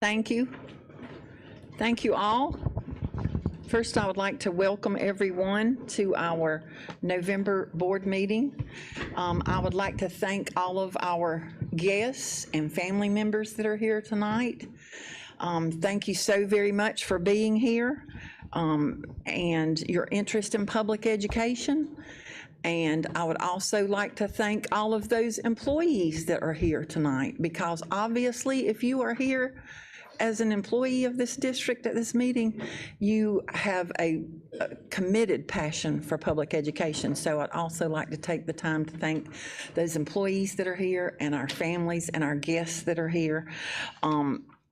Thank you. Thank you all. First, I would like to welcome everyone to our November board meeting. I would like to thank all of our guests and family members that are here tonight. Thank you so very much for being here and your interest in public education. And I would also like to thank all of those employees that are here tonight, because obviously if you are here as an employee of this district at this meeting, you have a committed passion for public education. So I'd also like to take the time to thank those employees that are here and our families and our guests that are here.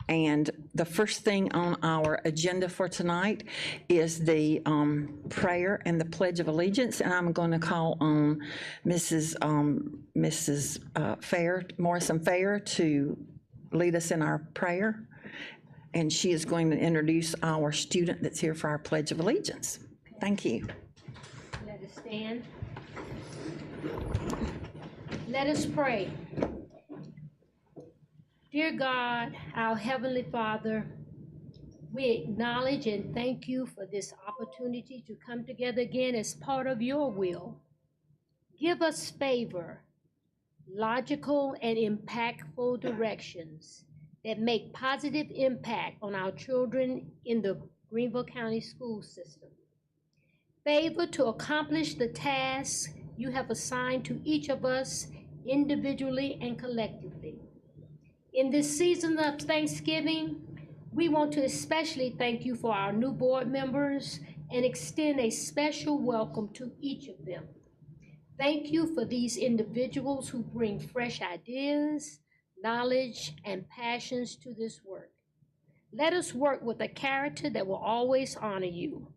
And the first thing on our agenda for tonight is the prayer and the Pledge of Allegiance. And I'm going to call on Mrs. Morrison Fair to lead us in our prayer. And she is going to introduce our student that's here for our Pledge of Allegiance. Thank you. Let us stand. Let us pray. Dear God, our Heavenly Father, we acknowledge and thank you for this opportunity to come together again as part of your will. Give us favor, logical and impactful directions that make positive impact on our children in the Greenville County school system. Favor to accomplish the tasks you have assigned to each of us individually and collectively. In this season of Thanksgiving, we want to especially thank you for our new board members and extend a special welcome to each of them. Thank you for these individuals who bring fresh ideas, knowledge, and passions to this work. Let us work with a character that will always honor you.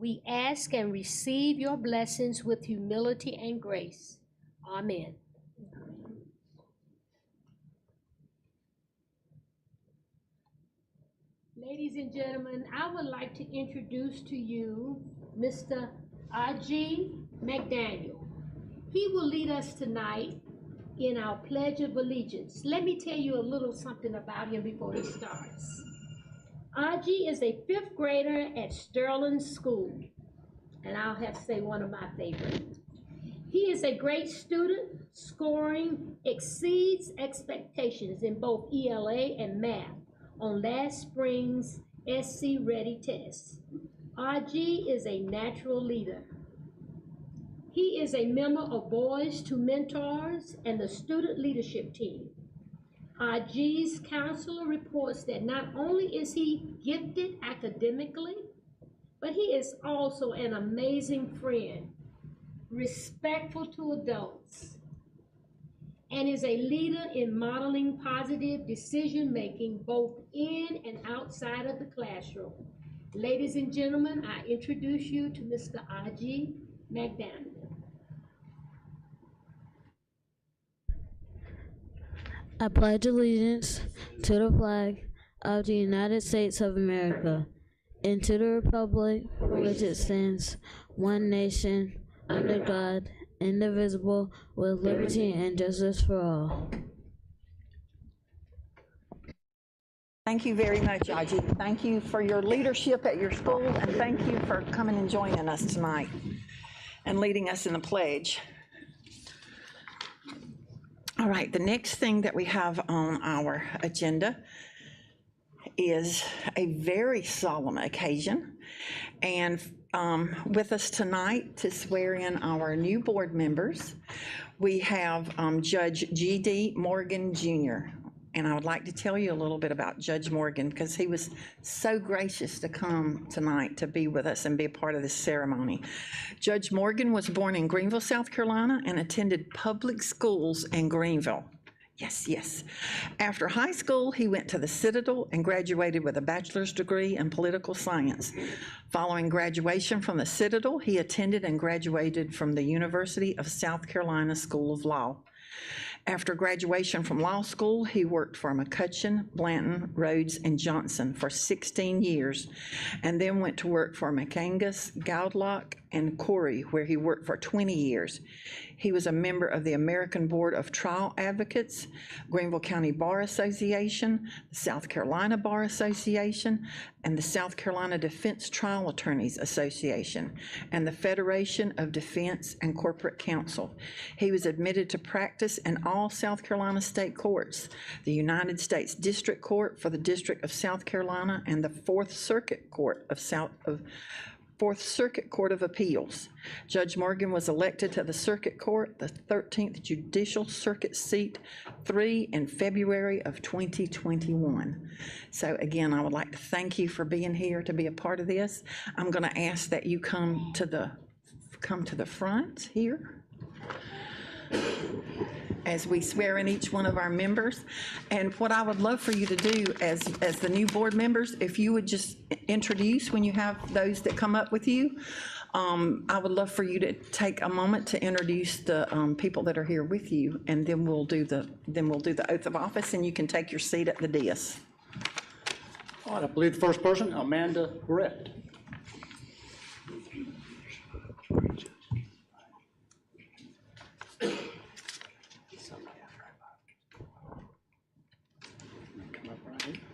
We ask and receive your blessings with humility and grace. Amen. Ladies and gentlemen, I would like to introduce to you Mr. Aji McDaniel. He will lead us tonight in our Pledge of Allegiance. Let me tell you a little something about him before he starts. Aji is a 5th grader at Sterling School, and I'll have to say one of my favorites. He is a great student, scoring exceeds expectations in both ELA and math on last spring's SC Ready test. Aji is a natural leader. He is a member of Boys to Mentors and the student leadership team. Aji's counselor reports that not only is he gifted academically, but he is also an amazing friend, respectful to adults, and is a leader in modeling positive decision-making both in and outside of the classroom. Ladies and gentlemen, I introduce you to Mr. Aji McDaniel. I pledge allegiance to the flag of the United States of America and to the republic for which it stands, one nation, under God, indivisible, with liberty and justice for all. Thank you very much, Aji. Thank you for your leadership at your school, and thank you for coming and joining us tonight and leading us in the pledge. All right, the next thing that we have on our agenda is a very solemn occasion, and with us tonight to swear in our new board members, we have Judge G.D. Morgan Jr., and I would like to tell you a little bit about Judge Morgan, because he was so gracious to come tonight to be with us and be a part of this ceremony. Judge Morgan was born in Greenville, South Carolina, and attended public schools in Greenville. Yes, yes. After high school, he went to the Citadel and graduated with a bachelor's degree in political science. Following graduation from the Citadel, he attended and graduated from the University of South Carolina School of Law. After graduation from law school, he worked for McCutcheon, Blanton, Rhodes, and Johnson for 16 years, and then went to work for McAngus, Goudlock, and Corey, where he worked for 20 years. He was a member of the American Board of Trial Advocates, Greenville County Bar Association, the South Carolina Bar Association, and the South Carolina Defense Trial Attorneys Association, and the Federation of Defense and Corporate Counsel. He was admitted to practice in all South Carolina state courts, the United States District Court for the District of South Carolina, and the Fourth Circuit Court of Appeals. Judge Morgan was elected to the Circuit Court, the 13th Judicial Circuit Seat 3 in February of 2021. So again, I would like to thank you for being here to be a part of this. I'm going to ask that you come to the front here as we swear in each one of our members. And what I would love for you to do as the new board members, if you would just introduce when you have those that come up with you. I would love for you to take a moment to introduce the people that are here with you, and then we'll do the oath of office, and you can take your seat at the dais. All right, I believe the first person, Amanda Brett.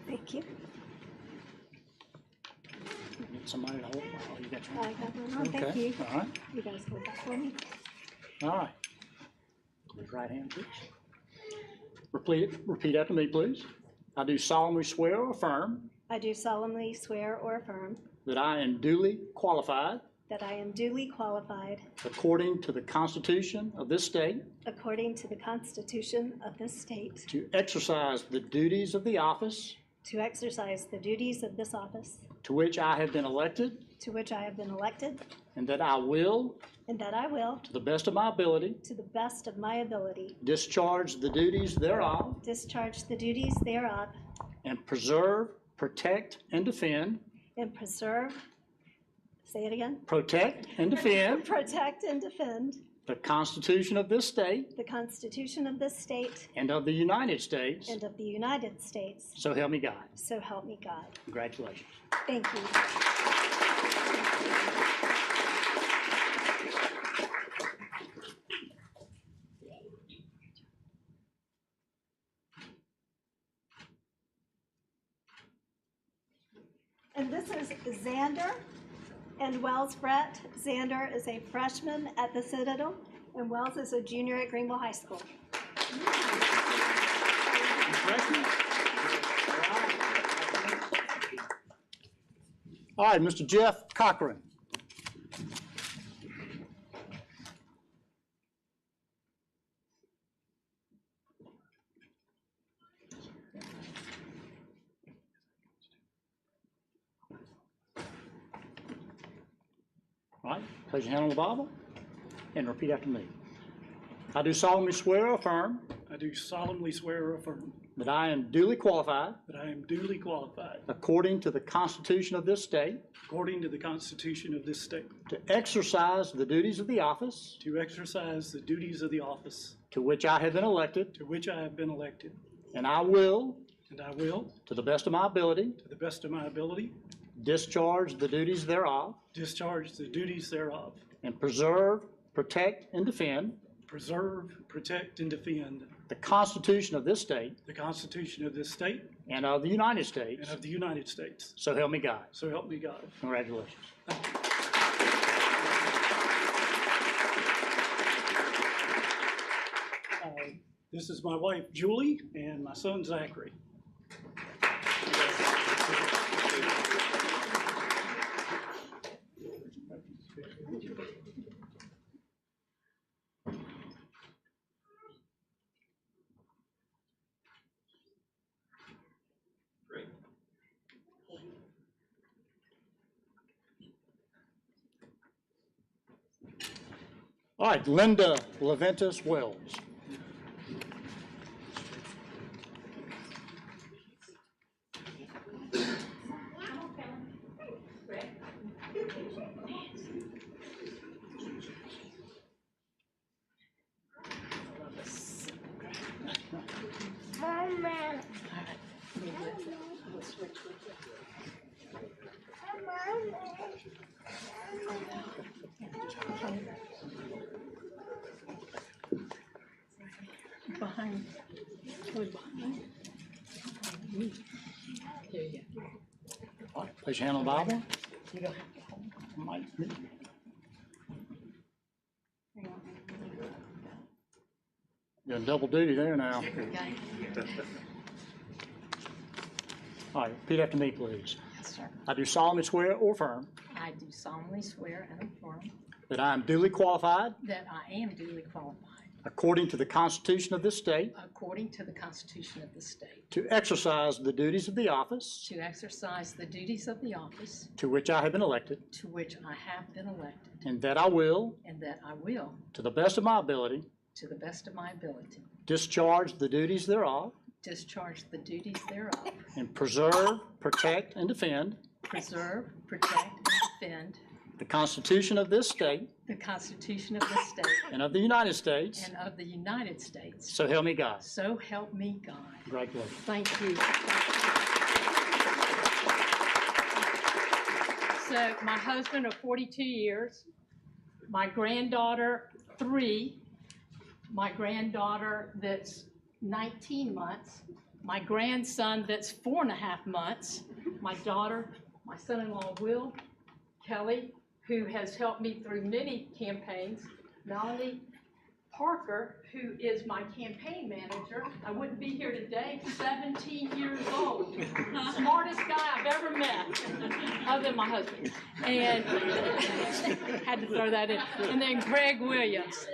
Thank you. Need somebody to hold? Oh, you got your I got one on. Thank Okay, you. all right, You guys hold that for me. all right. Raise your right hand, please. Repeat after me, please. I do solemnly swear or affirm I do solemnly swear or affirm that I am duly qualified, that I am duly qualified, according to the Constitution of this state, according to the Constitution of this state, to exercise the duties of the office to exercise the duties of this office to which I have been elected, to which I have been elected, and that I will, and that I will, to the best of my ability, to the best of my ability, discharge the duties thereof, discharge the duties thereof, and preserve, protect, and defend, and preserve, say it again, protect and defend protect and defend the Constitution of this state the Constitution of this state and of the United States. and of the United States. So help me God. So help me God. Congratulations. Thank you. And this is Xander and Wells Brett. Xander is a freshman at the Citadel, and Wells is a junior at Greenville High School. All right, Mr. Jeff Cochran. All right, place your hand on the Bible and repeat after me. I do solemnly swear or affirm I do solemnly swear or affirm that I am duly qualified, that I am duly qualified, according to the Constitution of this state, according to the Constitution of this state, to exercise the duties of the office to exercise the duties of the office to which I have been elected, to which I have been elected, and I will, and I will, to the best of my ability, to the best of my ability, discharge the duties thereof, discharge the duties thereof, and preserve, protect, and defend preserve, protect, and defend the Constitution of this state the Constitution of this state and of the United States. and of the United States. So help me God. So help me God. Congratulations. This is my wife, Julie, and my son, Zachary. All right, Linda Leventis Wells. Place your hand on the Bible. You don't have to hold it. You're in double duty there now. Okay. All right, repeat after me, please. Yes, sir. I do solemnly swear or affirm I do solemnly swear and affirm that I am duly qualified, that I am duly qualified, according to the Constitution of this state, according to the Constitution of the state, to exercise the duties of the office to exercise the duties of the office to which I have been elected, to which I have been elected, and that I will, and that I will, to the best of my ability, to the best of my ability, discharge the duties thereof, discharge the duties thereof, and preserve, protect, and defend preserve, protect, and defend the Constitution of this state the Constitution of this state and of the United States. and of the United States. So help me God. So help me God. Congratulations. Thank you. So my husband of 42 years, my granddaughter 3, my granddaughter that's 19 months, my grandson that's 4.5 months, my daughter, my son-in-law Will, Kelly, who has helped me through many campaigns, Melanie Parker, who is my campaign manager. I wouldn't be here today, 17 years old. Smartest guy I've ever met, other than my husband. And had to throw that in. And then Greg Williams.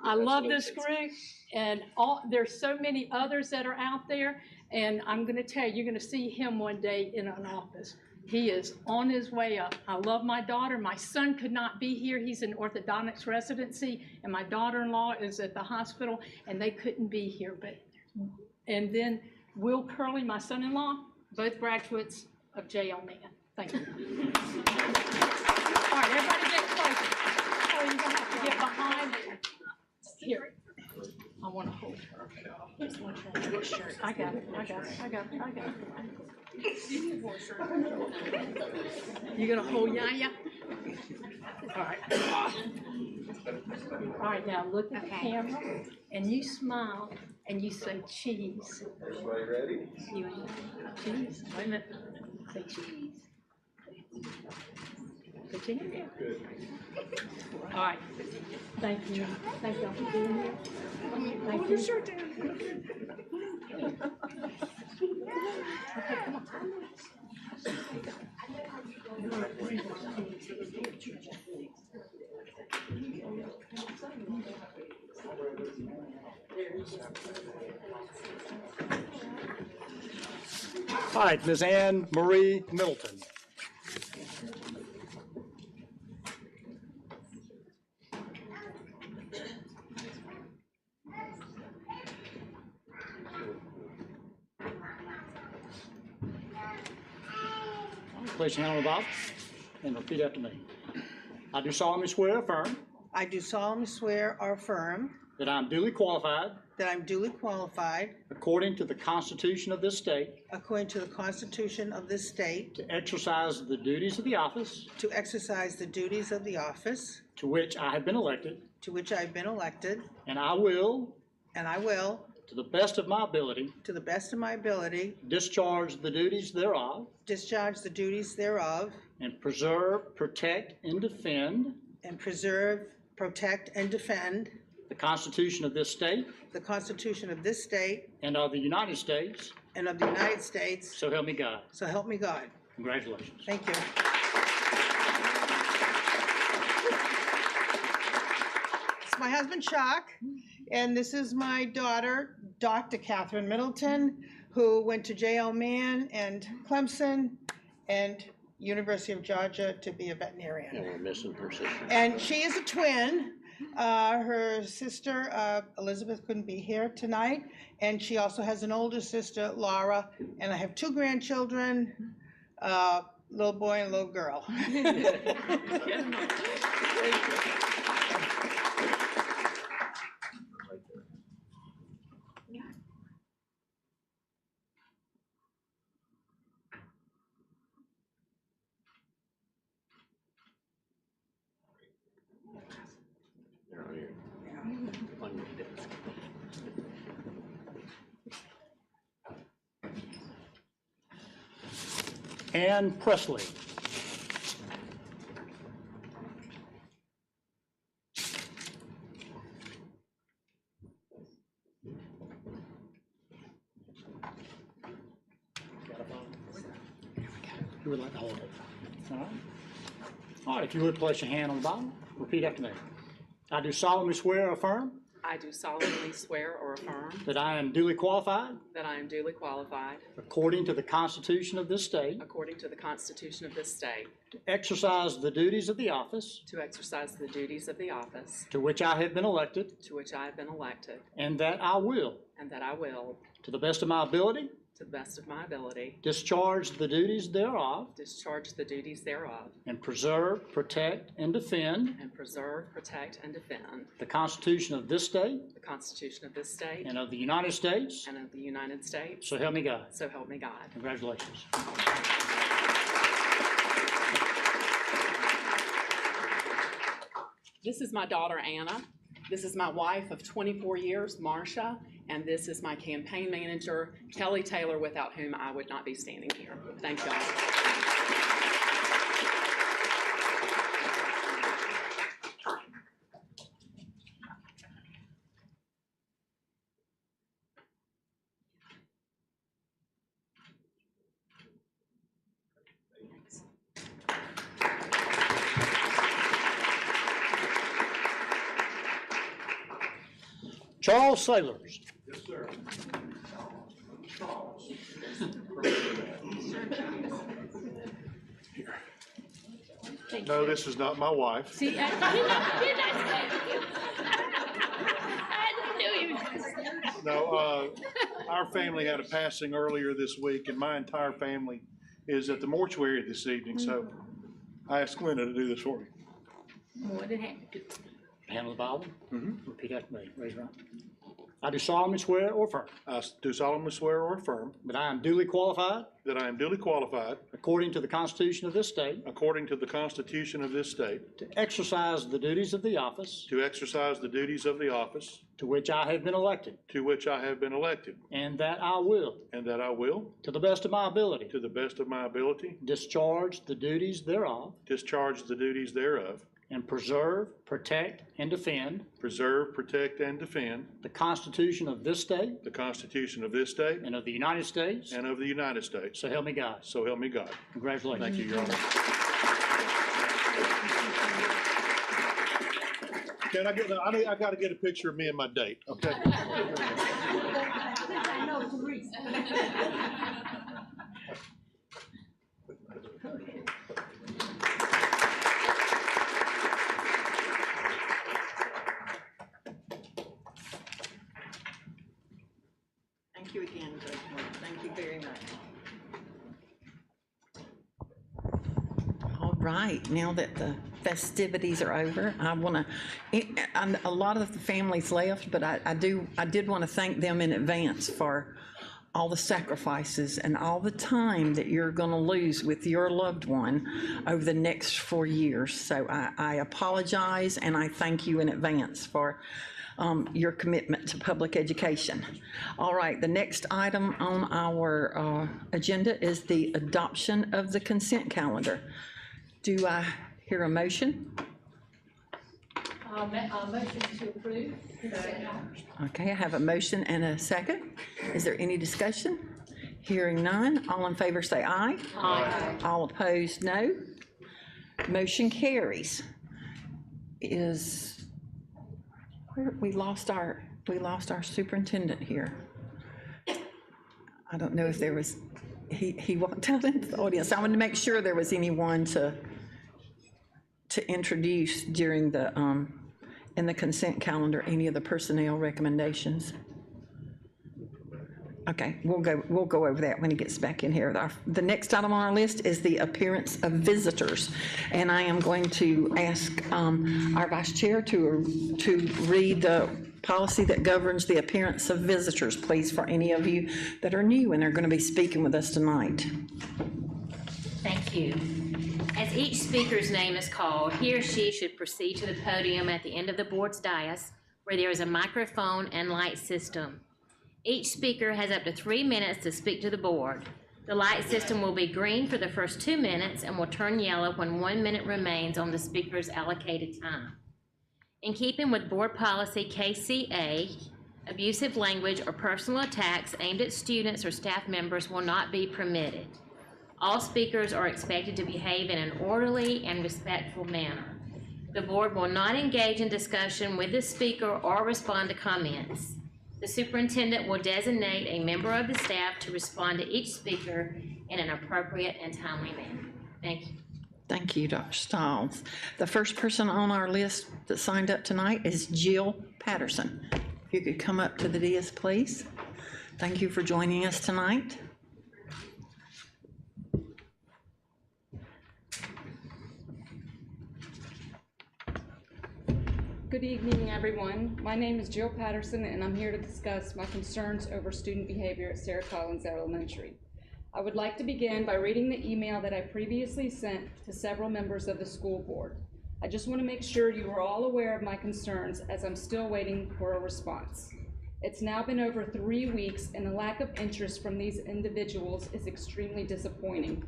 I love this group, and there's so many others that are out there, and I'm gonna tell you, you're gonna see him one day in an office. He is on his way up. I love my daughter. My son could not be here. He's in orthodontics residency, and my daughter-in-law is at the hospital, and they couldn't be here. And then Will Curley, my son-in-law, both graduates of J.L. Mann. Thank you. All right, everybody get closer. Oh, you're gonna have to get behind. Here. I want to hold her. I got it. You gonna hold Yaya? All right. All right, now look at the camera, and you smile, and you say cheese. Everybody ready? Cheese. Wait a minute. Say cheese. Put your hand down. Good. All right. Thank you. Thank y'all for being here. Thank you. Sure do. Okay, come on. All right, Ms. Anne Marie Middleton. Place your hand on the Bible and repeat after me. I do solemnly swear or affirm I do solemnly swear or affirm that I am duly qualified, that I'm duly qualified, according to the Constitution of this state, according to the Constitution of this state, to exercise the duties of the office to exercise the duties of the office to which I have been elected, to which I have been elected, and I will, and I will, to the best of my ability, to the best of my ability, discharge the duties thereof, discharge the duties thereof, and preserve, protect, and defend and preserve, protect, and defend the Constitution of this state the Constitution of this state and of the United States. and of the United States. So help me God. So help me God. Congratulations. Thank you. It's my husband Chuck, and this is my daughter, Dr. Catherine Middleton, who went to J.L. Mann and Clemson and University of Georgia to be a veterinarian. And we're missing her sister. And she is a twin. Her sister, Elizabeth, couldn't be here tonight. And she also has an older sister, Laura. And I have 2 grandchildren, little boy and little girl. They're on here. On your desk. Ann Presley. Who would like to hold it? All right. All right, if you would place your hand on the Bible, repeat after me. I do solemnly swear or affirm I do solemnly swear or affirm that I am duly qualified, that I am duly qualified, according to the Constitution of this state, according to the Constitution of this state, to exercise the duties of the office to exercise the duties of the office to which I have been elected, to which I have been elected, and that I will, and that I will, to the best of my ability, to the best of my ability, discharge the duties thereof, discharge the duties thereof, and preserve, protect, and defend and preserve, protect, and defend the Constitution of this state the Constitution of this state and of the United States. and of the United States. So help me God. So help me God. Congratulations. This is my daughter, Anna. This is my wife of 24 years, Marcia. And this is my campaign manager, Kelly Taylor, without whom I would not be standing here. Thank y'all. Charles Sailors. Yes, sir. No, this is not my wife. See, I knew you. No, our family had a passing earlier this week, and my entire family is at the mortuary this evening, so I asked Glenda to do this for me. More than happy to. Hand on the Bible. Repeat after me. Raise your hand. I do solemnly swear or affirm I do solemnly swear or affirm that I am duly qualified, that I am duly qualified, according to the Constitution of this state, according to the Constitution of this state, to exercise the duties of the office to exercise the duties of the office to which I have been elected, to which I have been elected, and that I will, and that I will, to the best of my ability, to the best of my ability, discharge the duties thereof, discharge the duties thereof, and preserve, protect, and defend preserve, protect, and defend the Constitution of this state the Constitution of this state and of the United States. and of the United States. So help me God. So help me God. Congratulations. Thank you, Your Honor. Can I get, I gotta get a picture of me and my date, okay? I know, Teresa. Thank you again, Judge Moore. Thank you very much. All right, now that the festivities are over, I want to, a lot of the families left, but I did want to thank them in advance for all the sacrifices and all the time that you're going to lose with your loved one over the next 4 years. So I apologize and I thank you in advance for your commitment to public education. All right, the next item on our agenda is the adoption of the consent calendar. Do I hear a motion? Motion to approve. Okay, I have a motion and a second. Is there any discussion? Hearing none, all in favor say aye. Aye. All opposed, no. Motion carries. We lost our superintendent here. I don't know if there was, he walked out into the audience. I wanted to make sure there was anyone to introduce during the, in the consent calendar, any of the personnel recommendations. Okay, we'll go over that when he gets back in here. The next item on our list is the appearance of visitors. And I am going to ask our vice chair to read the policy that governs the appearance of visitors, please, for any of you that are new and are going to be speaking with us tonight. Thank you. As each speaker's name is called, he or she should proceed to the podium at the end of the board's dais where there is a microphone and light system. Each speaker has up to 3 minutes to speak to the board. The light system will be green for the first 2 minutes and will turn yellow when 1 minute remains on the speaker's allocated time. In keeping with Board Policy KCA, abusive language or personal attacks aimed at students or staff members will not be permitted. All speakers are expected to behave in an orderly and respectful manner. The board will not engage in discussion with the speaker or respond to comments. The superintendent will designate a member of the staff to respond to each speaker in an appropriate and timely manner. Thank you. Thank you, Dr. Stiles. The first person on our list that signed up tonight is Jill Patterson. If you could come up to the dais, please. Thank you for joining us tonight. Good evening, everyone. My name is Jill Patterson, and I'm here to discuss my concerns over student behavior at Sarah Collins Elementary. I would like to begin by reading the email that I previously sent to several members of the school board. I just want to make sure you are all aware of my concerns, as I'm still waiting for a response. It's now been over 3 weeks, and the lack of interest from these individuals is extremely disappointing.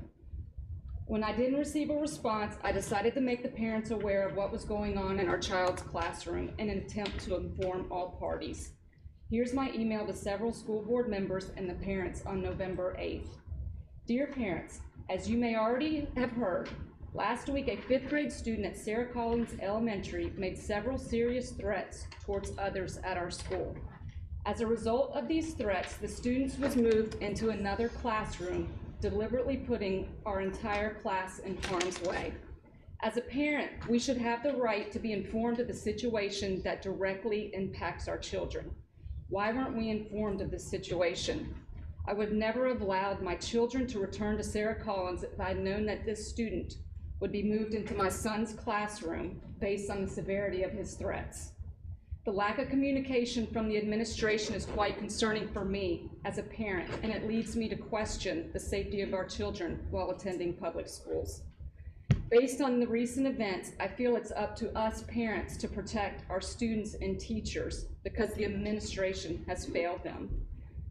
When I didn't receive a response, I decided to make the parents aware of what was going on in our child's classroom in an attempt to inform all parties. Here's my email to several school board members and the parents on November 8th. Dear parents, as you may already have heard, last week a 5th grade student at Sarah Collins Elementary made several serious threats towards others at our school. As a result of these threats, the student was moved into another classroom, deliberately putting our entire class in harm's way. As a parent, we should have the right to be informed of the situation that directly impacts our children. Why weren't we informed of this situation? I would never have allowed my children to return to Sarah Collins if I had known that this student would be moved into my son's classroom based on the severity of his threats. The lack of communication from the administration is quite concerning for me as a parent, and it leads me to question the safety of our children while attending public schools. Based on the recent events, I feel it's up to us parents to protect our students and teachers because the administration has failed them.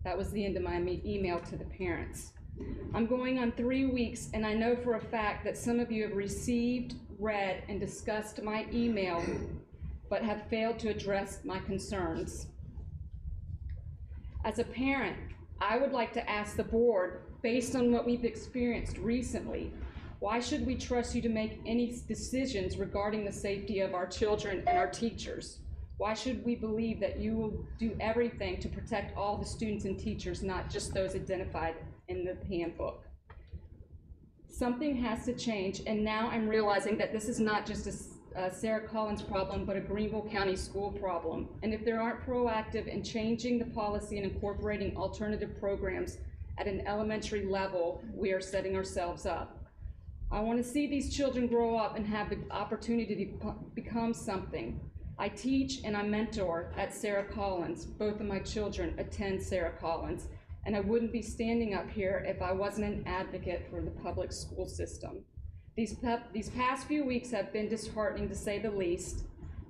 That was the end of my email to the parents. I'm going on 3 weeks, and I know for a fact that some of you have received, read, and discussed my email, but have failed to address my concerns. As a parent, I would like to ask the board, based on what we've experienced recently, why should we trust you to make any decisions regarding the safety of our children and our teachers? Why should we believe that you will do everything to protect all the students and teachers, not just those identified in the handbook? Something has to change, and now I'm realizing that this is not just a Sarah Collins problem, but a Greenville County school problem. And if there aren't proactive in changing the policy and incorporating alternative programs at an elementary level, we are setting ourselves up. I want to see these children grow up and have the opportunity to become something. I teach and I mentor at Sarah Collins. Both of my children attend Sarah Collins, and I wouldn't be standing up here if I wasn't an advocate for the public school system. These past few weeks have been disheartening, to say the least,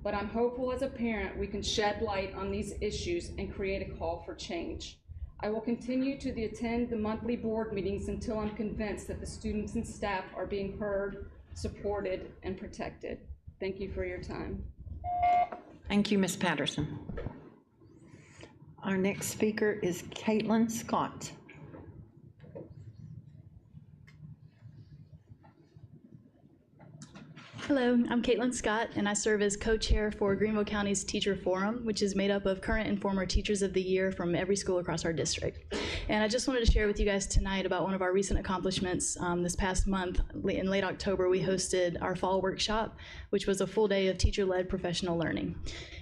but I'm hopeful as a parent we can shed light on these issues and create a call for change. I will continue to attend the monthly board meetings until I'm convinced that the students and staff are being heard, supported, and protected. Thank you for your time. Thank you, Ms. Patterson. Our next speaker is Caitlin Scott. Hello, I'm Caitlin Scott, and I serve as co-chair for Greenville County's Teacher Forum, which is made up of current and former Teachers of the Year from every school across our district. And I just wanted to share with you guys tonight about one of our recent accomplishments. This past month, in late October, we hosted our fall workshop, which was a full day of teacher-led professional learning.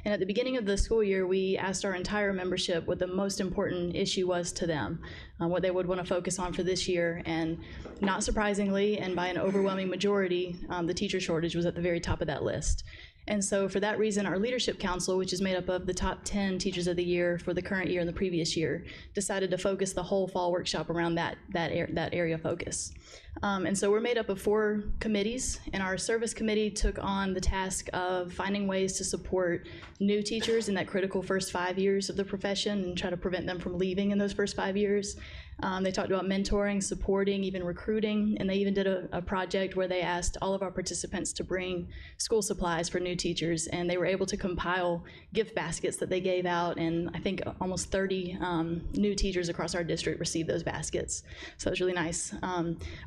And at the beginning of the school year, we asked our entire membership what the most important issue was to them, what they would want to focus on for this year. And not surprisingly, and by an overwhelming majority, the teacher shortage was at the very top of that list. And so for that reason, our leadership council, which is made up of the top 10 teachers of the year for the current year and the previous year, decided to focus the whole fall workshop around that area of focus. And so we're made up of 4 committees, and our service committee took on the task of finding ways to support new teachers in that critical first 5 years of the profession and try to prevent them from leaving in those first 5 years. They talked about mentoring, supporting, even recruiting, and they even did a project where they asked all of our participants to bring school supplies for new teachers, and they were able to compile gift baskets that they gave out, and I think almost 30 new teachers across our district received those baskets. So it was really nice.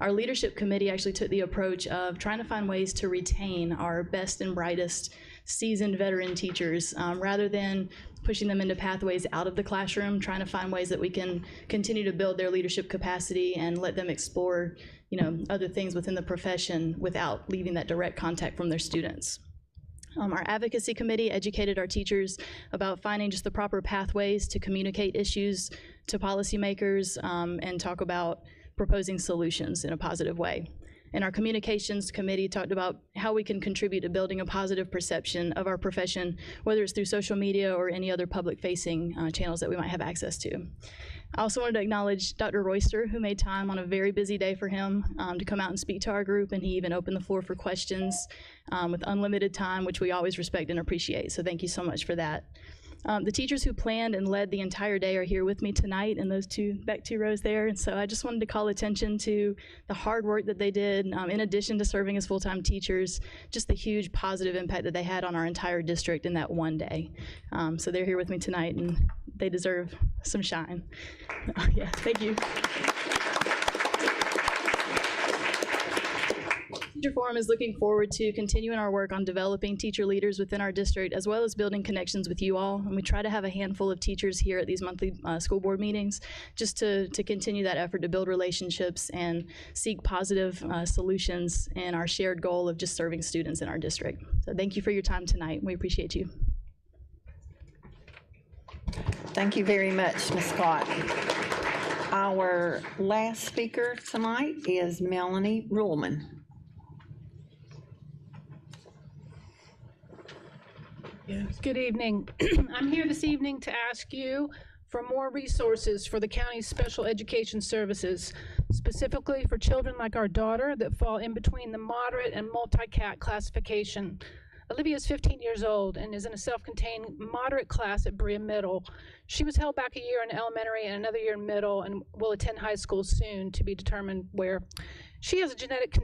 Our leadership committee actually took the approach of trying to find ways to retain our best and brightest seasoned veteran teachers, rather than pushing them into pathways out of the classroom, trying to find ways that we can continue to build their leadership capacity and let them explore, other things within the profession without leaving that direct contact from their students. Our advocacy committee educated our teachers about finding just the proper pathways to communicate issues to policymakers, and talk about proposing solutions in a positive way. And our communications committee talked about how we can contribute to building a positive perception of our profession, whether it's through social media or any other public-facing channels that we might have access to. I also wanted to acknowledge Dr. Royster, who made time on a very busy day for him to come out and speak to our group, and he even opened the floor for questions with unlimited time, which we always respect and appreciate. So thank you so much for that. The teachers who planned and led the entire day are here with me tonight in those back two rows there. And so I just wanted to call attention to the hard work that they did, in addition to serving as full-time teachers, just the huge positive impact that they had on our entire district in that one day. So they're here with me tonight, and they deserve some shine. Yeah, thank you. Teacher Forum is looking forward to continuing our work on developing teacher leaders within our district, as well as building connections with you all. And we try to have a handful of teachers here at these monthly school board meetings, just to continue that effort to build relationships and seek positive solutions in our shared goal of just serving students in our district. So thank you for your time tonight. We appreciate you. Thank you very much, Ms. Scott. Our last speaker tonight is Melanie Ruhlman. Good evening. I'm here this evening to ask you for more resources for the county's special education services, specifically for children like our daughter that fall in between the moderate and multi-cat classification. Olivia is 15 years old and is in a self-contained moderate class at Berea Middle. She was held back a year in elementary and another year in middle, and will attend high school soon, to be determined where. She has a genetic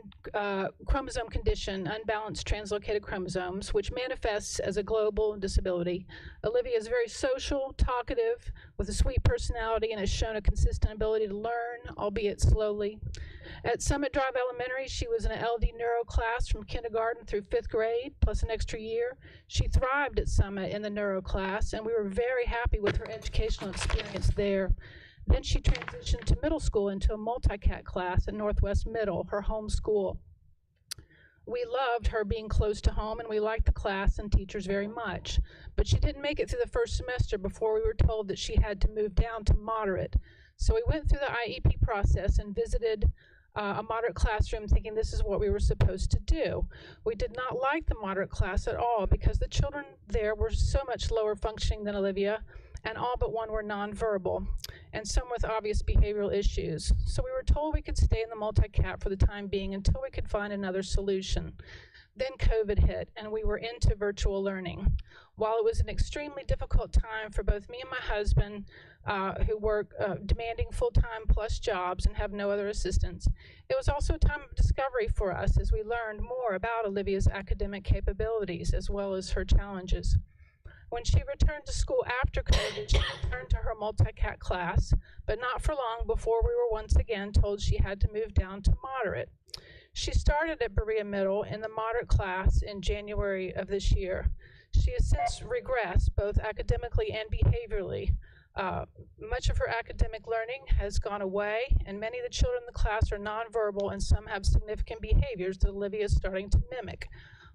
chromosome condition, unbalanced translocated chromosomes, which manifests as a global disability. Olivia is very social, talkative, with a sweet personality, and has shown a consistent ability to learn, albeit slowly. At Summit Drive Elementary, she was in an LD neuro class from kindergarten through 5th grade, plus an extra year. She thrived at Summit in the neuro class, and we were very happy with her educational experience there. Then she transitioned to middle school into a multi-cat class at Northwest Middle, her home school. We loved her being close to home, and we liked the class and teachers very much. But she didn't make it through the first semester before we were told that she had to move down to moderate. So we went through the IEP process and visited a moderate classroom, thinking this is what we were supposed to do. We did not like the moderate class at all because the children there were so much lower functioning than Olivia, and all but one were nonverbal, and some with obvious behavioral issues. So we were told we could stay in the multi-cat for the time being until we could find another solution. Then COVID hit, and we were into virtual learning. While it was an extremely difficult time for both me and my husband, who work demanding full-time plus jobs and have no other assistance, it was also a time of discovery for us as we learned more about Olivia's academic capabilities as well as her challenges. When she returned to school after COVID, she returned to her multi-cat class, but not for long before we were once again told she had to move down to moderate. She started at Berea Middle in the moderate class in January of this year. She has since regressed both academically and behaviorally. Much of her academic learning has gone away, and many of the children in the class are nonverbal, and some have significant behaviors that Olivia is starting to mimic.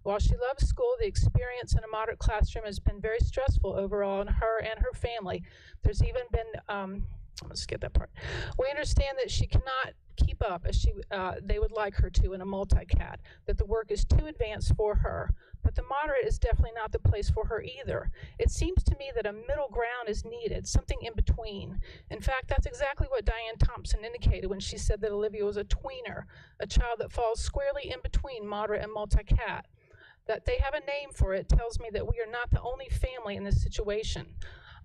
While she loves school, the experience in a moderate classroom has been very stressful overall on her and her family. There's even been, let's skip that part. We understand that she cannot keep up as they would like her to in a multi-cat, that the work is too advanced for her, but the moderate is definitely not the place for her either. It seems to me that a middle ground is needed, something in between. In fact, that's exactly what Diane Thompson indicated when she said that Olivia was a tweener, a child that falls squarely in between moderate and multi-cat. That they have a name for it tells me that we are not the only family in this situation.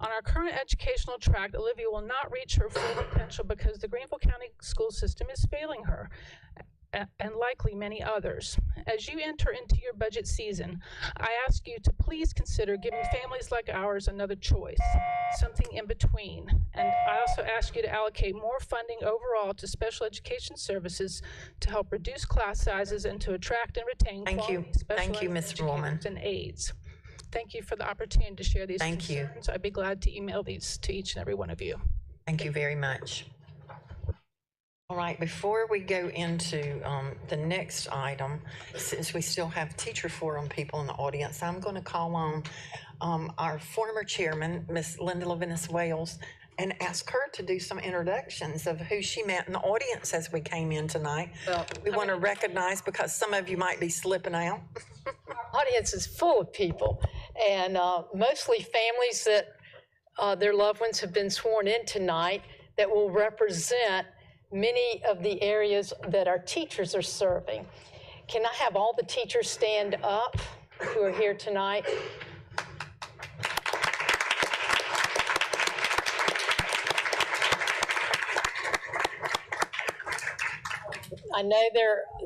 On our current educational track, Olivia will not reach her full potential because the Greenville County school system is failing her, and likely many others. As you enter into your budget season, I ask you to please consider giving families like ours another choice, something in between. And I also ask you to allocate more funding overall to special education services to help reduce class sizes and to attract and retain quality special Ms. Ruhlman. educators and aides. Thank you for the opportunity to share these Thank you. concerns. I'd be glad to email these to each and every one of you. Thank you very much. All right, before we go into the next item, since we still have teacher forum people in the audience, I'm going to call on our former chairman, Miss Linda Levinas Wales, and ask her to do some introductions of who she met in the audience as we came in tonight. We want to recognize, because some of you might be slipping out. Our audience is full of people, and mostly families that their loved ones have been sworn in tonight that will represent many of the areas that our teachers are serving. Can I have all the teachers stand up who are here tonight? I know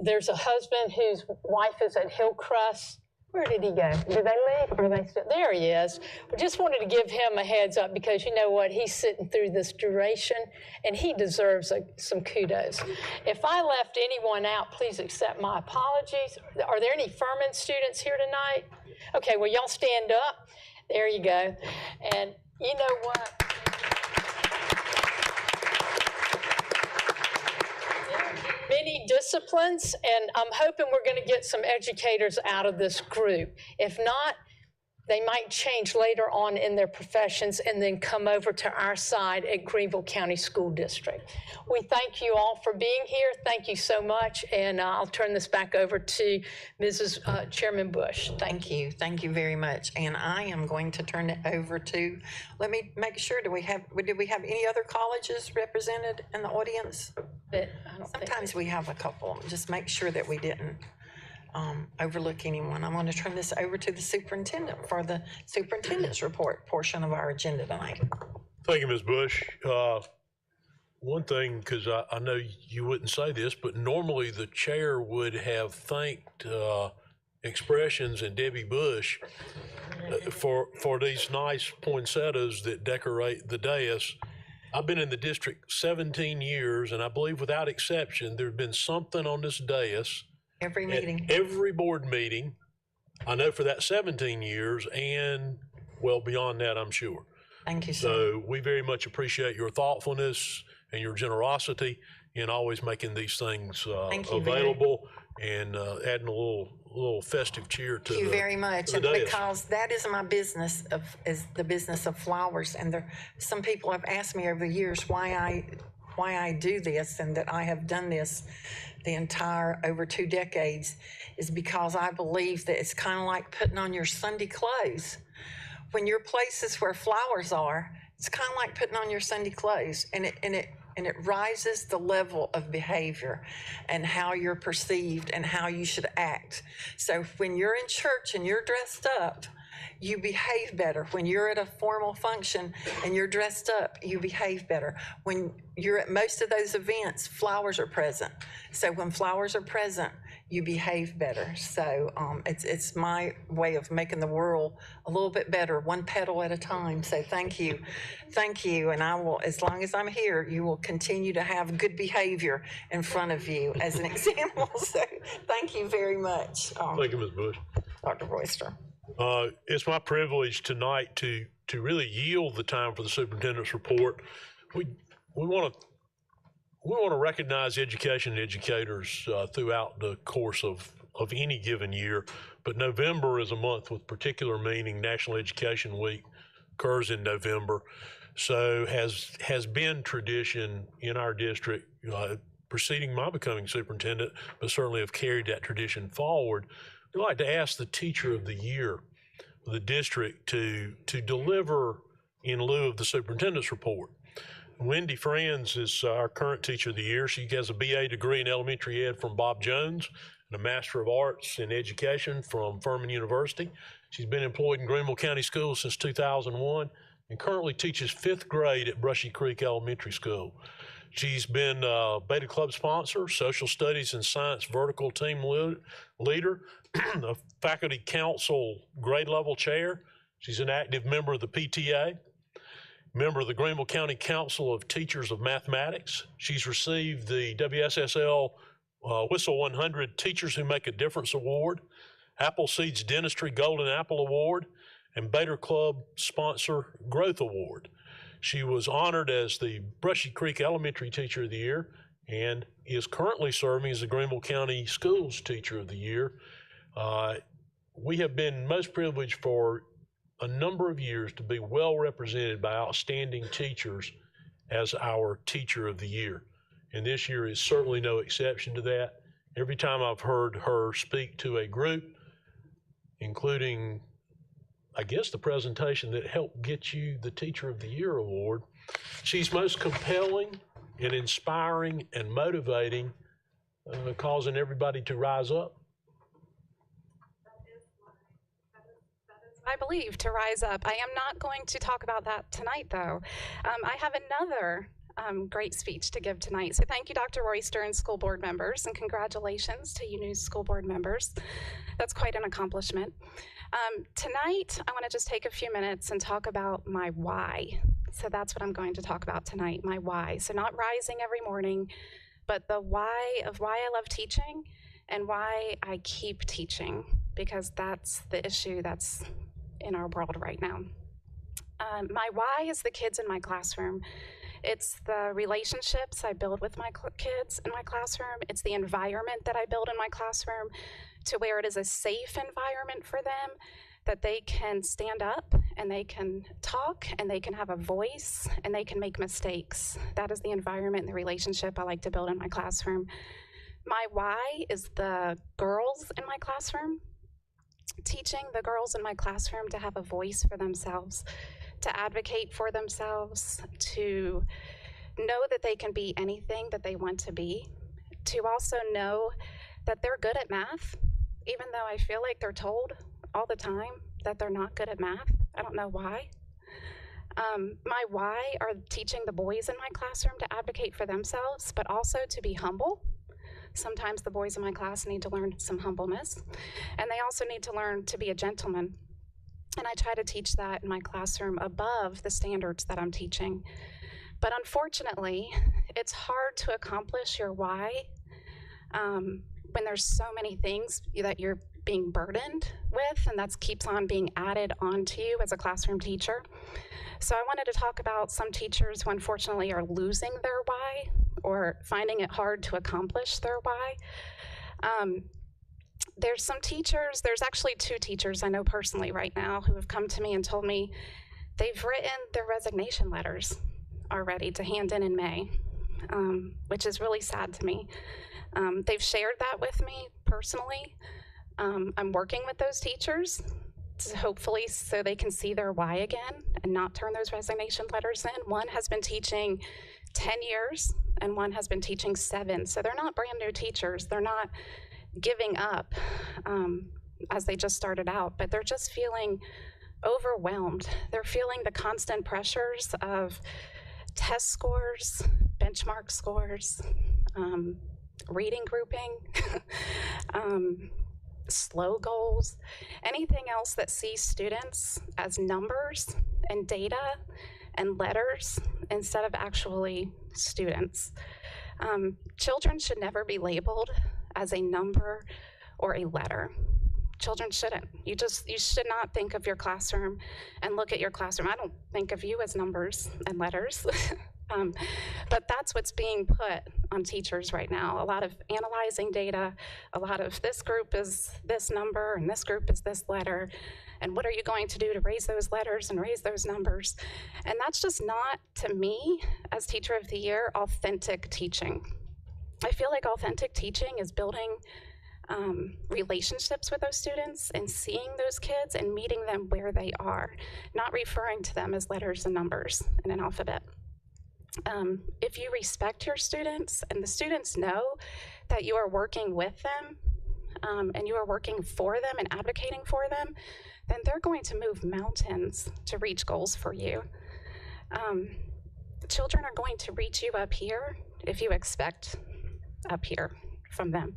there's a husband whose wife is at Hillcrest. Where did he go? Did they leave? Or are they still? There he is. We just wanted to give him a heads up because you know what? He's sitting through this duration and he deserves some kudos. If I left anyone out, please accept my apologies. Are there any Furman students here tonight? Okay, well, y'all stand up. There you go. And you know what? Many disciplines, and I'm hoping we're going to get some educators out of this group. If not, they might change later on in their professions and then come over to our side at Greenville County School District. We thank you all for being here. Thank you so much, and I'll turn this back over to Mrs. Chairman Bush. Thank you. Thank you very much. And I am going to turn it over to, let me make sure, did we have any other colleges represented in the audience? Sometimes we have a couple. Just make sure that we didn't overlook anyone. I'm going to turn this over to the superintendent for the superintendent's report portion of our agenda tonight. Thank you, Ms. Bush. One thing, because I know you wouldn't say this, but normally the chair would have thanked Expressions and Debbie Bush for these nice poinsettias that decorate the dais. I've been in the district 17 years, and I believe without exception, there's been something on this dais. Every meeting. Every board meeting. I know for that 17 years, and well beyond that, I'm sure. Thank you, sir. So we very much appreciate your thoughtfulness and your generosity in always making these things available and adding a little festive cheer to Thank you very much, and dais. because that is my business is the business of flowers, and some people have asked me over the years why I do this and that I have done this the entire over 2 decades is because I believe that it's kind of like putting on your Sunday clothes. When you're places where flowers are, it's kind of like putting on your Sunday clothes, and it rises the level of behavior and how you're perceived and how you should act. So when you're in church and you're dressed up, you behave better. When you're at a formal function and you're dressed up, you behave better. When you're at most of those events, flowers are present. So when flowers are present, you behave better. So it's my way of making the world a little bit better, one petal at a time. So thank you. Thank you. And I will, as long as I'm here, you will continue to have good behavior in front of you as an example. So thank you very much. Thank you, Ms. Bush. Dr. Royster. It's my privilege tonight to really yield the time for the superintendent's report. We want to recognize education and educators throughout the course of any given year, but November is a month with particular meaning. National Education Week occurs in November, so has been tradition in our district preceding my becoming superintendent, but certainly have carried that tradition forward. I'd like to ask the Teacher of the Year of the district to deliver in lieu of the superintendent's report. Wendy Franz is our current Teacher of the Year. She has a BA degree in elementary ed from Bob Jones and a Master of Arts in Education from Furman University. She's been employed in Greenville County Schools since 2001 and currently teaches 5th grade at Brushy Creek Elementary School. She's been Beta Club sponsor, social studies and science vertical team leader, a faculty council grade level chair. She's an active member of the PTA, member of the Greenville County Council of Teachers of Mathematics. She's received the WSSL Whistle 100 Teachers Who Make a Difference Award, Appleseed's Dentistry Golden Apple Award, and Beta Club Sponsor Growth Award. She was honored as the Brushy Creek Elementary Teacher of the Year and is currently serving as the Greenville County Schools Teacher of the Year. We have been most privileged for a number of years to be well represented by outstanding teachers as our Teacher of the Year. And this year is certainly no exception to that. Every time I've heard her speak to a group, including, I guess, the presentation that helped get you the Teacher of the Year award, she's most compelling and inspiring and motivating, causing everybody to rise up. I believe, to rise up. I am not going to talk about that tonight, though. I have another great speech to give tonight. So thank you, Dr. Royster and school board members, and congratulations to you new school board members. That's quite an accomplishment. Tonight, I want to just take a few minutes and talk about my why. So that's what I'm going to talk about tonight, my why. So not rising every morning, but the why of why I love teaching and why I keep teaching, because that's the issue that's in our world right now. My why is the kids in my classroom. It's the relationships I build with my kids in my classroom. It's the environment that I build in my classroom to where it is a safe environment for them, that they can stand up and they can talk and they can have a voice and they can make mistakes. That is the environment and the relationship I like to build in my classroom. My why is the girls in my classroom. Teaching the girls in my classroom to have a voice for themselves, to advocate for themselves, to know that they can be anything that they want to be, to also know that they're good at math, even though I feel like they're told all the time that they're not good at math. I don't know why. My why are teaching the boys in my classroom to advocate for themselves, but also to be humble. Sometimes the boys in my class need to learn some humbleness, and they also need to learn to be a gentleman. And I try to teach that in my classroom above the standards that I'm teaching. But unfortunately, it's hard to accomplish your why when there's so many things that you're being burdened with, and that keeps on being added onto you as a classroom teacher. So I wanted to talk about some teachers who unfortunately are losing their why or finding it hard to accomplish their why. There's some teachers, there's actually 2 teachers I know personally right now who have come to me and told me they've written their resignation letters already to hand in May, which is really sad to me. They've shared that with me personally. I'm working with those teachers to hopefully so they can see their why again and not turn those resignation letters in. One has been teaching 10 years and one has been teaching 7. So they're not brand new teachers. They're not giving up as they just started out, but they're just feeling overwhelmed. They're feeling the constant pressures of test scores, benchmark scores, reading grouping, slow goals, anything else that sees students as numbers and data and letters instead of actually students. Children should never be labeled as a number or a letter. Children shouldn't. You should not think of your classroom and look at your classroom. I don't think of you as numbers and letters. But that's what's being put on teachers right now. A lot of analyzing data, a lot of this group is this number and this group is this letter. And what are you going to do to raise those letters and raise those numbers? And that's just not, to me, as Teacher of the Year, authentic teaching. I feel like authentic teaching is building relationships with those students and seeing those kids and meeting them where they are, not referring to them as letters and numbers in an alphabet. If you respect your students and the students know that you are working with them and you are working for them and advocating for them, then they're going to move mountains to reach goals for you. Children are going to reach you up here if you expect up here from them.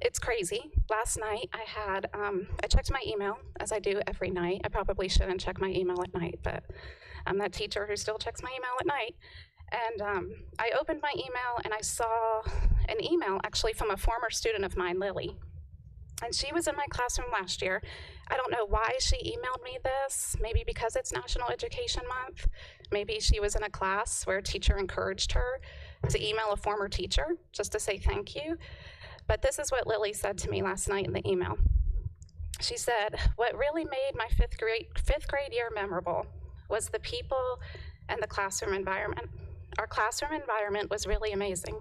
It's crazy. Last night I checked my email, as I do every night. I probably shouldn't check my email at night, but I'm that teacher who still checks my email at night. And I opened my email and I saw an email actually from a former student of mine, Lily. And she was in my classroom last year. I don't know why she emailed me this, maybe because it's National Education Month. Maybe she was in a class where a teacher encouraged her to email a former teacher just to say thank you. But this is what Lily said to me last night in the email. She said, "What really made my fifth grade year memorable was the people and the classroom environment. Our classroom environment was really amazing.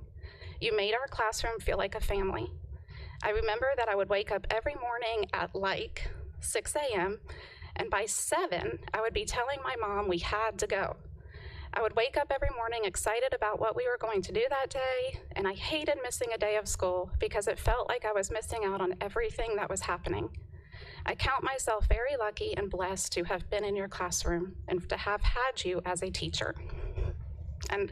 You made our classroom feel like a family. I remember that I would wake up every morning at like 6 a.m. and by 7, I would be telling my mom we had to go. I would wake up every morning excited about what we were going to do that day, and I hated missing a day of school because it felt like I was missing out on everything that was happening. I count myself very lucky and blessed to have been in your classroom and to have had you as a teacher." And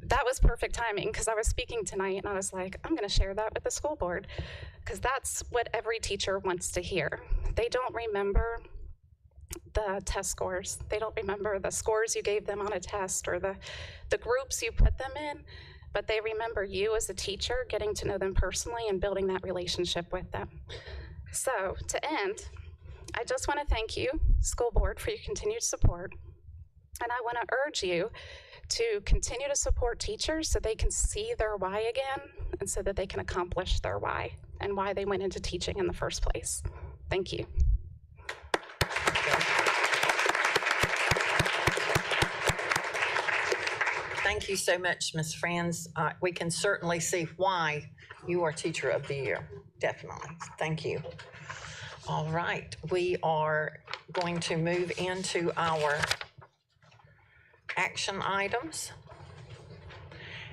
that was perfect timing because I was speaking tonight and I was like, I'm going to share that with the school board because that's what every teacher wants to hear. They don't remember the test scores. They don't remember the scores you gave them on a test or the groups you put them in, but they remember you as a teacher, getting to know them personally and building that relationship with them. So to end, I just want to thank you, school board, for your continued support. And I want to urge you to continue to support teachers so they can see their why again and so that they can accomplish their why and why they went into teaching in the first place. Thank you. Thank you so much, Ms. Franz. We can certainly see why you are Teacher of the Year, definitely. Thank you. All right, we are going to move into our action items.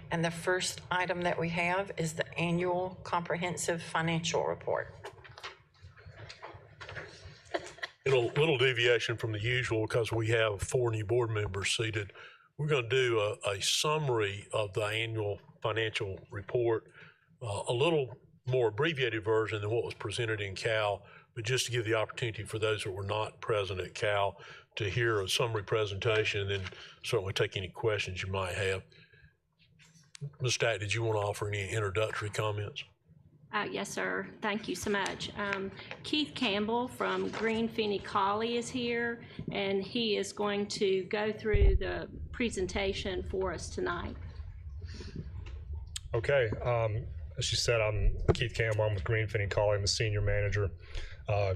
And the first item that we have is the annual comprehensive financial report. Little deviation from the usual because we have 4 new board members seated. We're going to do a summary of the annual financial report, a little more abbreviated version than what was presented in Cal, but just to give the opportunity for those that were not present at Cal to hear a summary presentation and then certainly take any questions you might have. Ms. Stack, did you want to offer any introductory comments? Yes, sir. Thank you so much. Keith Campbell from Green Feeney Colley is here, and he is going to go through the presentation for us tonight. Okay. As she said, I'm Keith Campbell. I'm with Green Feeney Colley. I'm the senior manager.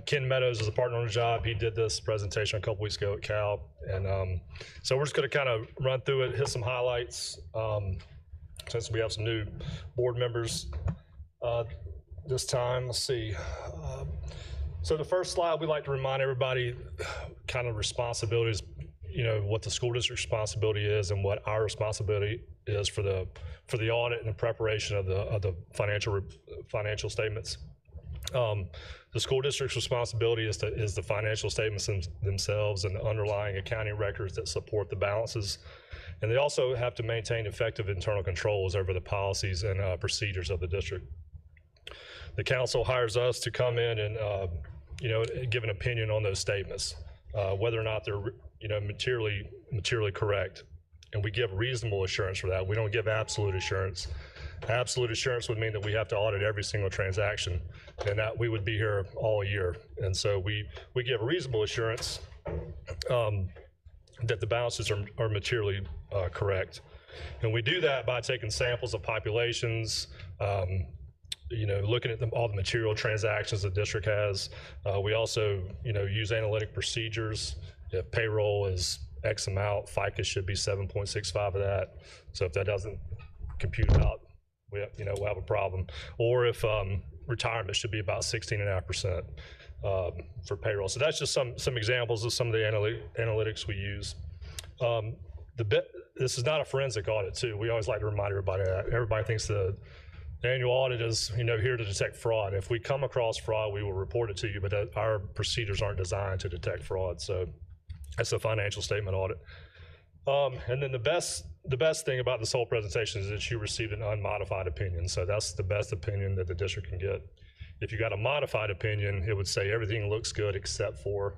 Ken Meadows is a partner on the job. He did this presentation a couple weeks ago at Cal. And so we're just going to kind of run through it, hit some highlights, since we have some new board members this time. Let's see. So the first slide, we like to remind everybody kind of responsibilities, you know, what the school district responsibility is and what our responsibility is for the audit and the preparation of the financial statements. The school district's responsibility is the financial statements themselves and the underlying accounting records that support the balances. And they also have to maintain effective internal controls over the policies and procedures of the district. The council hires us to come in and you know, give an opinion on those statements, whether or not they're, you know, materially correct. And we give reasonable assurance for that. We don't give absolute assurance. Absolute assurance would mean that we have to audit every single transaction, and that we would be here all year. And so we give reasonable assurance that the balances are materially correct. And we do that by taking samples of populations, you know, looking at all the material transactions the district has. We also, you know, use analytic procedures. If payroll is X amount, FICA should be 7.65 of that. So if that doesn't compute out, we'll have a problem. Or if retirement should be about 16.5% for payroll. So that's just some examples of some of the analytics we use. This is not a forensic audit too. We always like to remind everybody that. Everybody thinks the annual audit is, you know, here to detect fraud. If we come across fraud, we will report it to you, but our procedures aren't designed to detect fraud. So that's a financial statement audit. And then the best thing about this whole presentation is that you received an unmodified opinion. So that's the best opinion that the district can get. If you got a modified opinion, it would say everything looks good except for,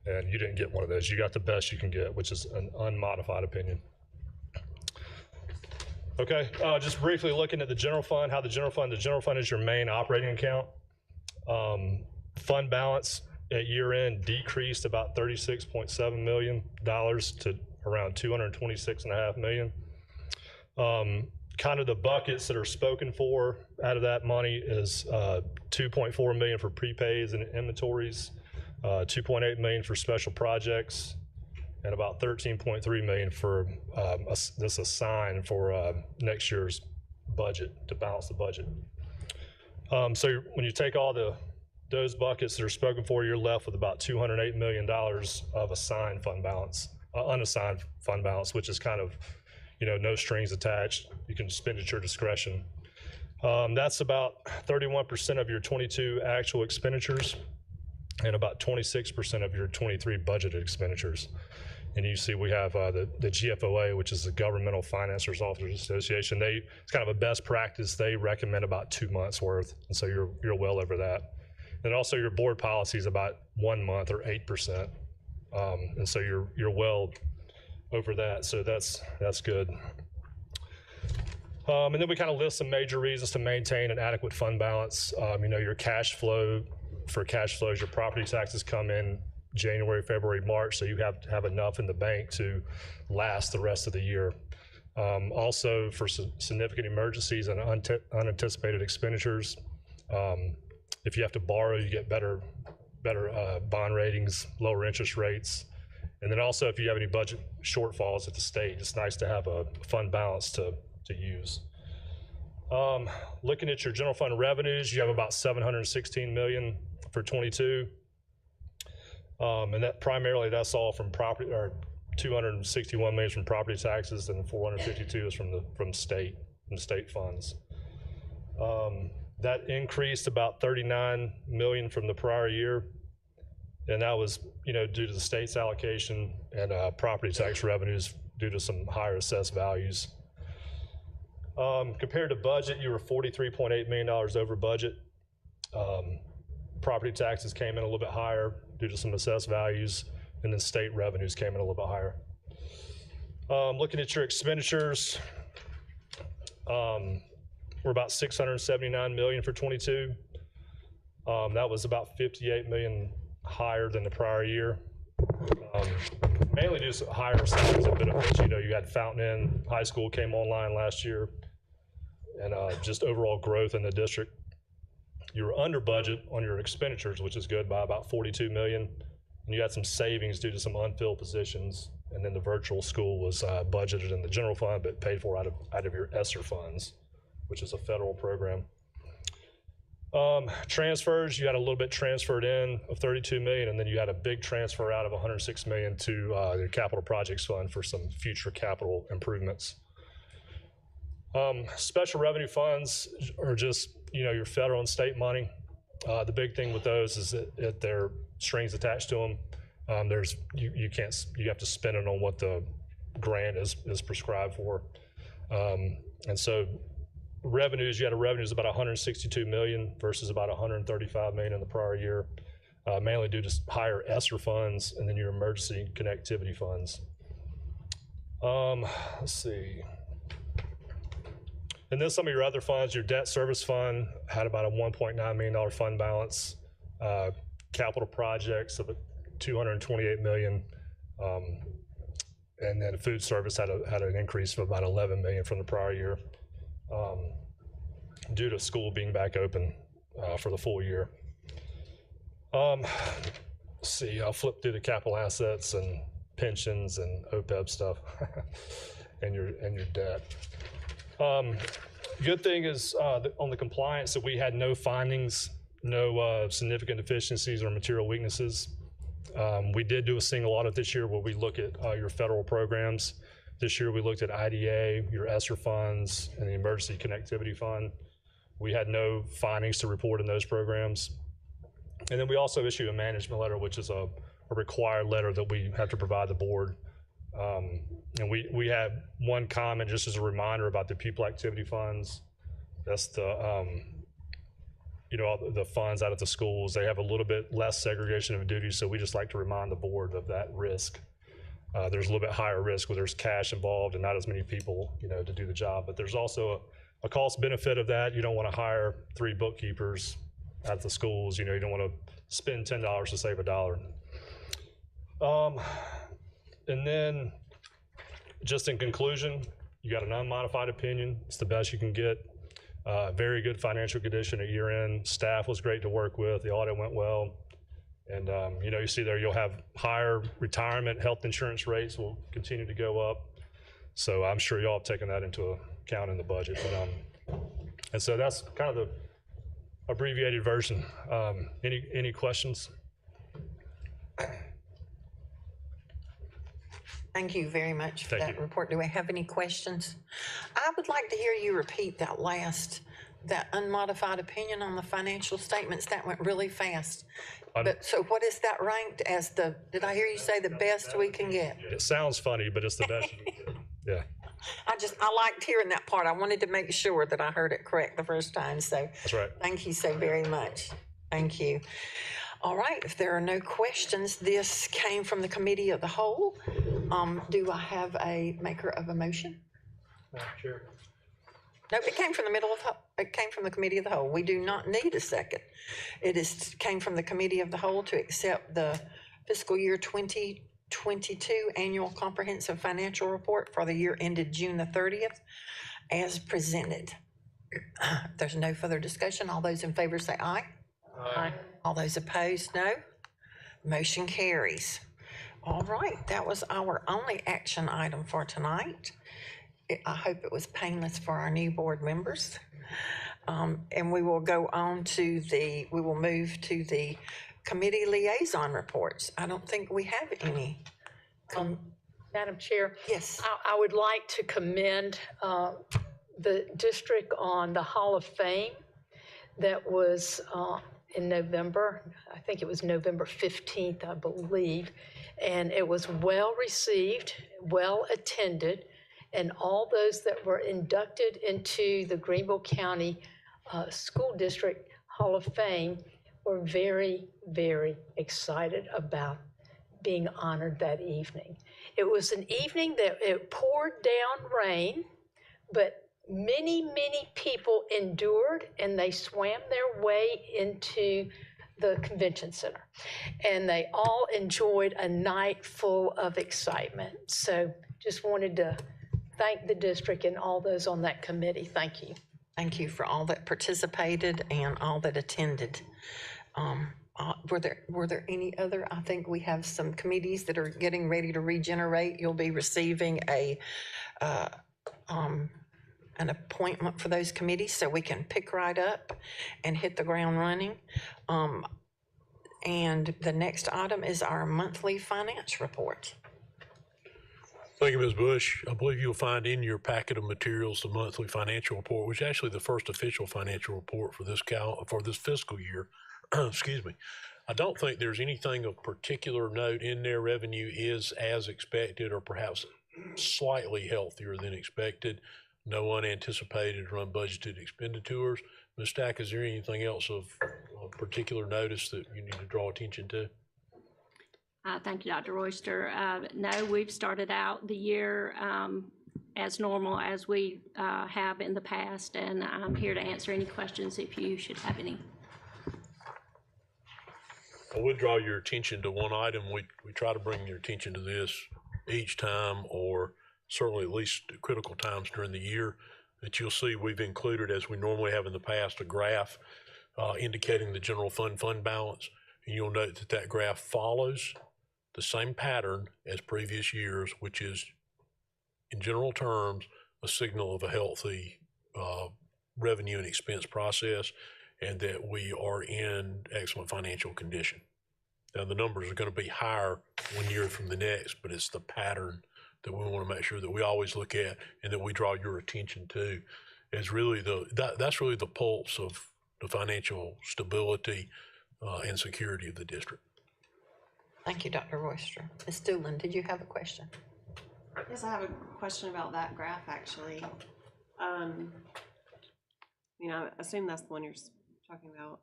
and you didn't get one of those. You got the best you can get, which is an unmodified opinion. Okay, just briefly looking at the general fund, the general fund is your main operating account. Fund balance at year end decreased about $36.7 million to around $226.5 million. Kind of the buckets that are spoken for out of that money is $2.4 million for prepays and inventories, $2.8 million for special projects, and about $13.3 million for this assign for next year's budget to balance the budget. So when you take all those buckets that are spoken for, you're left with about $208 million of assigned fund balance, unassigned fund balance, which is kind of, no strings attached. You can spend at your discretion. That's about 31% of your 22 actual expenditures and about 26% of your 23 budgeted expenditures. And you see we have the GFOA, which is the Governmental Financiers Officers Association. It's kind of a best practice. They recommend about 2 months worth, and so you're well over that. And also your board policy is about 1 month or 8%, and so you're well over that. So that's good. And then we kind of list some major reasons to maintain an adequate fund balance. Your cash flow, for cash flows, your property taxes come in January, February, March, so you have to have enough in the bank to last the rest of the year. Also, for significant emergencies and unanticipated expenditures, if you have to borrow, you get better bond ratings, lower interest rates. And then also, if you have any budget shortfalls at the state, it's nice to have a fund balance to use. Looking at your general fund revenues, you have about $716 million for 22. And that's all from property, or $261 million from property taxes, and $452 is from state funds. That increased about $39 million from the prior year, and that was due to the state's allocation and property tax revenues due to some higher assessed values. Compared to budget, you were $43.8 million over budget. Property taxes came in a little bit higher due to some assessed values, and then state revenues came in a little bit higher. Looking at your expenditures, we're about $679 million for 22. That was about $58 million higher than the prior year. Mainly due to higher salaries and benefits. You had Fountain Inn High School came online last year, and just overall growth in the district. You were under budget on your expenditures, which is good, by about $42 million. And you had some savings due to some unfilled positions. And then the virtual school was budgeted in the general fund, but paid for out of your ESSER funds, which is a federal program. Transfers, you had a little bit transferred in of $32 million, and then you had a big transfer out of $106 million to the capital projects fund for some future capital improvements. Special revenue funds are just, your federal and state money. The big thing with those is that there are strings attached to them. You have to spend it on what the grant is prescribed for. And so revenues, you had revenues about $162 million versus about $135 million in the prior year, mainly due to higher ESSER funds and then your emergency connectivity funds. Let's see. And then some of your other funds, your debt service fund had about a $1.9 million fund balance. Capital projects of $228 million. And then food service had an increase of about $11 million from the prior year, due to school being back open for the full year. Let's see, I'll flip through the capital assets and pensions and OPEB stuff and your debt. Good thing is on the compliance that we had no findings, no significant deficiencies or material weaknesses. We did do a single audit this year where we look at your federal programs. This year we looked at IDA, your ESSER funds, and the Emergency Connectivity Fund. We had no findings to report in those programs. And then we also issued a management letter, which is a required letter that we have to provide the board And we have one comment, just as a reminder, about the pupil activity funds. That's the, the funds out at the schools. They have a little bit less segregation of duties, so we just like to remind the board of that risk. There's a little bit higher risk where there's cash involved and not as many people, to do the job. But there's also a cost benefit of that. You don't want to hire 3 bookkeepers at the schools. You don't want to spend $10 to save $1. And then, just in conclusion, you got an unmodified opinion. It's the best you can get. Very good financial condition at year end. Staff was great to work with. The audit went well. And, you see there you'll have higher retirement health insurance rates will continue to go up. So I'm sure y'all have taken that into account in the budget. But, and so that's kind of the abbreviated version. Any questions? Thank you very much for that report. Do we have any questions? I would like to hear you repeat that unmodified opinion on the financial statements. That went really fast. But so what is that ranked as did I hear you say the best we can get? It sounds funny, but it's the best. Yeah. I liked hearing that part. I wanted to make sure that I heard it correct the first time. So that's right. Thank you so very much. Thank you. All right, if there are no questions, this came from the committee of the whole. Do I have a maker of a motion? Madam Chair. No, it came from the committee of the whole. We do not need a second. Came from the committee of the whole to accept the fiscal year 2022 annual comprehensive financial report for the year ended June the 30th as presented. If there's no further discussion, all those in favor say aye. Aye. All those opposed, no. Motion carries. All right, that was our only action item for tonight. I hope it was painless for our new board members. And we will move to the committee liaison reports. I don't think we have any. Madam Chair? Yes. I would like to commend the district on the Hall of Fame that was in November. I think it was November 15th, I believe. And it was well received, well attended, and all those that were inducted into the Greenville County School District Hall of Fame were very, very excited about being honored that evening. It was an evening that it poured down rain, but many, many people endured and they swam their way into the convention center. And they all enjoyed a night full of excitement. So just wanted to thank the district and all those on that committee. Thank you. Thank you for all that participated and all that attended. Were there any other? I think we have some committees that are getting ready to regenerate. You'll be receiving an appointment for those committees so we can pick right up and hit the ground running. And the next item is our monthly finance report. Thank you, Ms. Bush. I believe you'll find in your packet of materials the monthly financial report, which is actually the first official financial report for this fiscal year. Excuse me. I don't think there's anything of particular note in there. Revenue is as expected or perhaps slightly healthier than expected. No unanticipated or unbudgeted expenditures. Ms. Stack, is there anything else of particular notice that you need to draw attention to? Thank you, Dr. Royster. No, we've started out the year as normal as we have in the past, and I'm here to answer any questions if you should have any. I would draw your attention to one item. We try to bring your attention to this each time, or certainly at least at critical times during the year, that you'll see we've included, as we normally have in the past, a graph indicating the general fund balance. And you'll note that that graph follows the same pattern as previous years, which is, in general terms, a signal of a healthy revenue and expense process, and that we are in excellent financial condition. Now, the numbers are going to be higher one year from the next, but it's the pattern that we want to make sure that we always look at and that we draw your attention to. Is really that's really the pulse of the financial stability and security of the district. Thank you, Dr. Royster. Ms. Doolin, did you have a question? Yes, I have a question about that graph, actually. I assume that's the one you're talking about.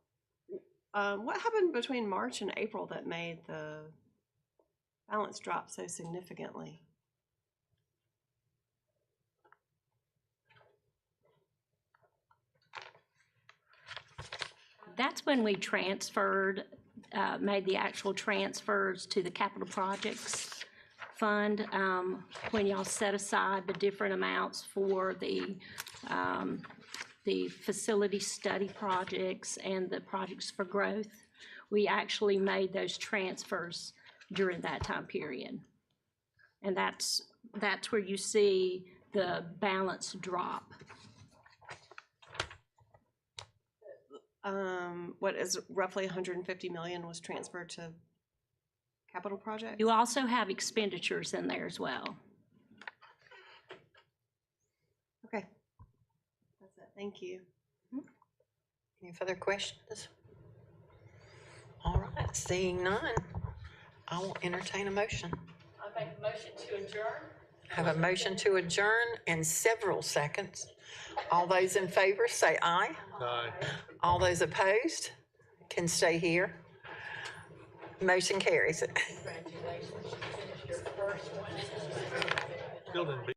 What happened between March and April that made the balance drop so significantly? That's when we transferred, made the actual transfers to the capital projects fund, when y'all set aside the different amounts for the facility study projects and the projects for growth. We actually made those transfers during that time period. And that's where you see the balance drop. What is roughly 150 million was transferred to capital projects? You also have expenditures in there as well. Okay. That's it. Thank you. Any further questions? All right, seeing none, I will entertain a motion. I make a motion to adjourn. I have a motion to adjourn in several seconds. All those in favor say aye. Aye. All those opposed can stay here. Motion carries. Still didn't beat